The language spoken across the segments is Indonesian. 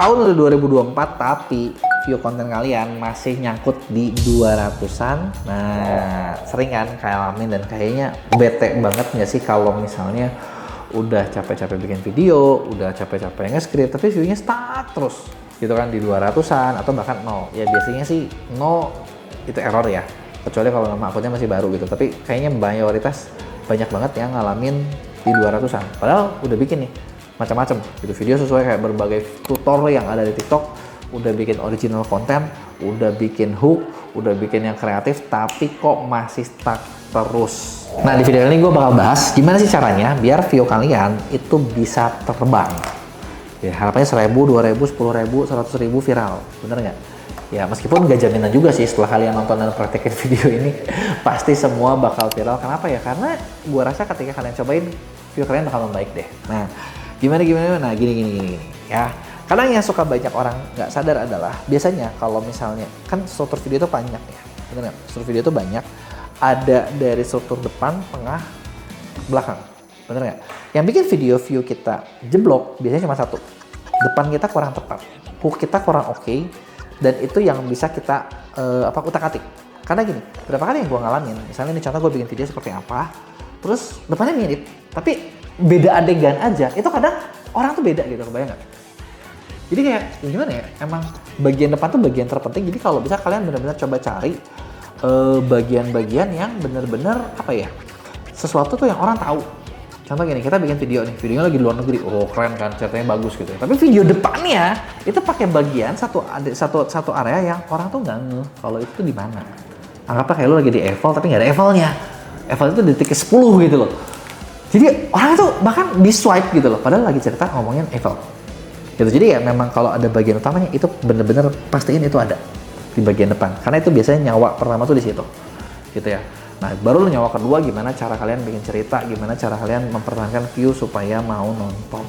tahun udah 2024 tapi view konten kalian masih nyangkut di 200-an. Nah, sering kan kayak alamin dan kayaknya bete banget nggak sih kalau misalnya udah capek-capek bikin video, udah capek-capek nge-script, tapi view-nya stuck terus gitu kan di 200-an atau bahkan 0. Ya biasanya sih 0 itu error ya, kecuali kalau nama akunnya masih baru gitu. Tapi kayaknya mayoritas banyak banget yang ngalamin di 200-an. Padahal udah bikin nih macam-macam gitu video sesuai kayak berbagai tutor yang ada di TikTok, udah bikin original konten, udah bikin hook, udah bikin yang kreatif, tapi kok masih stuck terus. Nah, di video ini gue bakal bahas gimana sih caranya biar view kalian itu bisa terbang. Ya, harapannya 1000, 2000, 10.000, 100.000 viral, bener nggak? Ya, meskipun nggak jaminan juga sih setelah kalian nonton dan praktekin video ini, pasti semua bakal viral. Kenapa ya? Karena gue rasa ketika kalian cobain, view kalian bakal membaik deh. Nah, gimana? Nah, gini. Ya, kadang yang suka banyak orang nggak sadar adalah, biasanya kalau misalnya, kan struktur video itu banyak ya, bener nggak? Struktur video itu banyak, ada dari struktur depan, tengah, belakang. Bener nggak? Yang bikin video view kita jeblok biasanya cuma satu. Depan kita kurang tepat, hook kita kurang oke, dan itu yang bisa kita utak-atik. Karena gini, berapa kali yang gue ngalamin, misalnya ini contoh gue bikin video seperti apa, terus depannya mirip, tapi beda adegan aja, itu kadang orang tuh beda gitu, kebayang nggak? Jadi kayak gimana ya, emang bagian depan tuh bagian terpenting. Jadi kalau bisa kalian benar-benar coba cari bagian-bagian yang benar-benar apa ya, sesuatu tuh yang orang tahu. Contoh gini, kita bikin video nih, videonya lagi di luar negeri, oh keren kan, ceritanya bagus gitu. Tapi video depannya itu pakai bagian satu area yang orang tuh nggak ngeh kalau itu tuh di mana. Anggaplah kayak lu lagi di Eiffel tapi nggak ada Eiffel-nya. Eiffel itu di titik 10 gitu loh. Jadi orang tuh bahkan di swipe gitu loh, padahal lagi cerita ngomongin Eiffel. Gitu. Jadi ya memang kalau ada bagian utamanya itu bener-bener pastiin itu ada di bagian depan. Karena itu biasanya nyawa pertama tuh di situ. Gitu ya. Nah, baru nyawa kedua gimana cara kalian bikin cerita, gimana cara kalian mempertahankan view supaya mau nonton.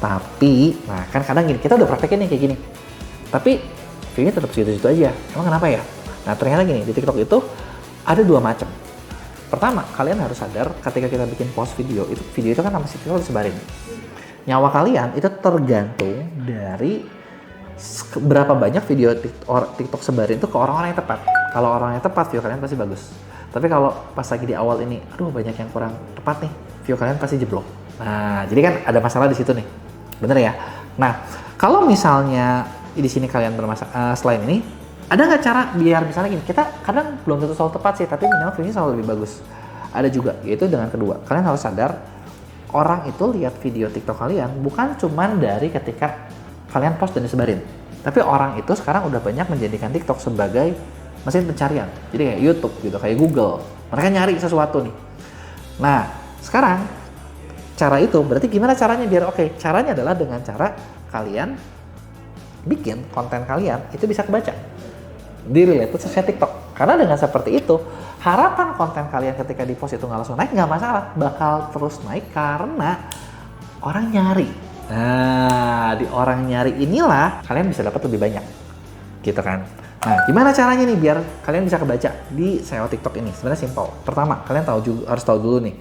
Tapi, nah kan kadang gini, kita udah praktekin nih kayak gini. Tapi view-nya tetap segitu-segitu aja. Emang kenapa ya? Nah, ternyata gini, di TikTok itu ada dua macam. Pertama, kalian harus sadar ketika kita bikin post video itu kan sama si TikTok disebarin. Nyawa kalian itu tergantung dari berapa banyak video TikTok sebarin itu ke orang-orang yang tepat. Kalau orang yang tepat, view kalian pasti bagus. Tapi kalau pas lagi di awal ini, aduh banyak yang kurang tepat nih, view kalian pasti jeblok. Nah, jadi kan ada masalah di situ nih, bener ya? Nah, kalau misalnya di sini kalian bermasalah, selain ini, ada nggak cara biar misalnya gini, kita kadang belum tentu selalu tepat sih, tapi minimal view-nya selalu lebih bagus. Ada juga, yaitu dengan kedua, kalian harus sadar, orang itu lihat video TikTok kalian bukan cuman dari ketika kalian post dan disebarin. Tapi orang itu sekarang udah banyak menjadikan TikTok sebagai mesin pencarian. Jadi kayak YouTube gitu, kayak Google. Mereka nyari sesuatu nih. Nah, sekarang cara itu berarti gimana caranya biar oke? Caranya adalah dengan cara kalian bikin konten kalian itu bisa kebaca di related sesuai TikTok. Karena dengan seperti itu, harapan konten kalian ketika di post itu nggak langsung naik, nggak masalah. Bakal terus naik karena orang nyari. Nah, di orang nyari inilah kalian bisa dapat lebih banyak. Gitu kan? Nah, gimana caranya nih biar kalian bisa kebaca di SEO TikTok ini? Sebenarnya simpel. Pertama, kalian harus tahu dulu nih,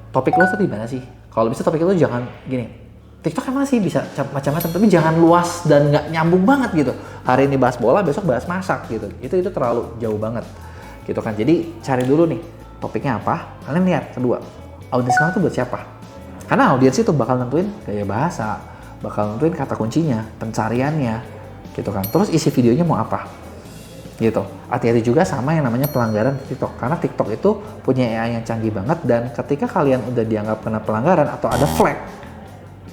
topik lo tuh di mana sih? Kalau bisa topik lo jangan gini. TikTok emang sih bisa macam-macam, tapi jangan luas dan nggak nyambung banget gitu. Hari ini bahas bola, besok bahas masak gitu. Itu terlalu jauh banget. Gitu kan. Jadi cari dulu nih topiknya apa. Kalian lihat. Kedua, audiens kalian tuh buat siapa? Karena audiens itu bakal nentuin gaya bahasa, bakal nentuin kata kuncinya, pencariannya, gitu kan. Terus isi videonya mau apa? Gitu. Hati-hati juga sama yang namanya pelanggaran TikTok. Karena TikTok itu punya AI yang canggih banget dan ketika kalian udah dianggap kena pelanggaran atau ada flag,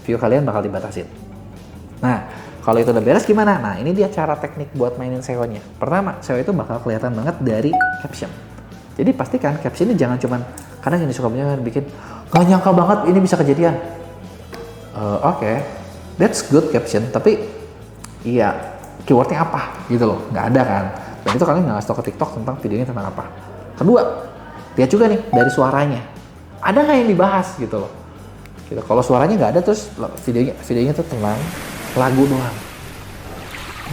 view kalian bakal dibatasin. Nah, kalau itu udah beres gimana? Nah, ini dia cara teknik buat mainin SEO-nya. Pertama, SEO itu bakal kelihatan banget dari caption. Jadi pastikan captionnya jangan cuman, kadang ini suka banyak bikin, gak nyangka banget ini bisa kejadian. Oke, that's good caption, tapi iya, keywordnya apa gitu loh, nggak ada kan. Dan itu kalian nggak ngasih tau ke TikTok tentang videonya tentang apa. Kedua, lihat juga nih dari suaranya. Ada nggak yang dibahas gitu loh. Gitu. Kalau suaranya nggak ada terus videonya tuh tenang, lagu doang.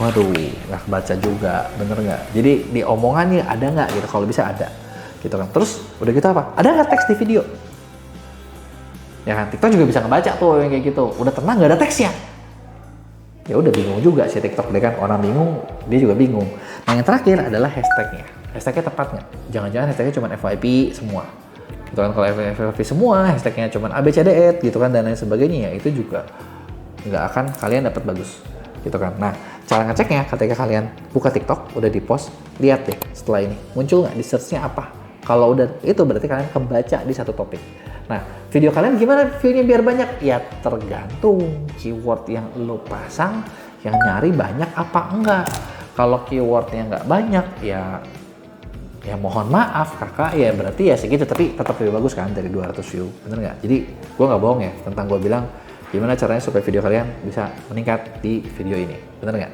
Waduh, nggak baca juga, bener nggak? Jadi di omongannya ada nggak gitu? Kalau bisa ada, gitu kan. Terus udah gitu apa? Ada nggak teks di video? Ya kan, TikTok juga bisa ngebaca tuh yang kayak gitu. Udah tenang nggak ada teksnya. ya udah bingung juga si TikTok deh kan, orang bingung dia juga bingung. Nah yang terakhir adalah hashtagnya. Hashtagnya tepat nggak? Jangan-jangan hashtagnya cuma FYP semua gitu kan. Kalau FYP semua hashtagnya cuma ABCDE gitu kan dan lain sebagainya, ya itu juga nggak akan kalian dapat bagus gitu kan. Nah cara ngeceknya ketika kalian buka TikTok udah di post, lihat deh setelah ini muncul nggak di search-nya apa. Kalau udah itu berarti kalian kebaca di satu topik. Nah, video kalian gimana view-nya biar banyak? Ya tergantung keyword yang lo pasang, yang nyari banyak apa enggak. Kalau keywordnya nggak banyak, ya mohon maaf kakak, ya berarti ya segitu, tapi tetap lebih bagus kan dari 200 view, bener nggak? Jadi gue nggak bohong ya tentang gue bilang gimana caranya supaya video kalian bisa meningkat di video ini, bener nggak?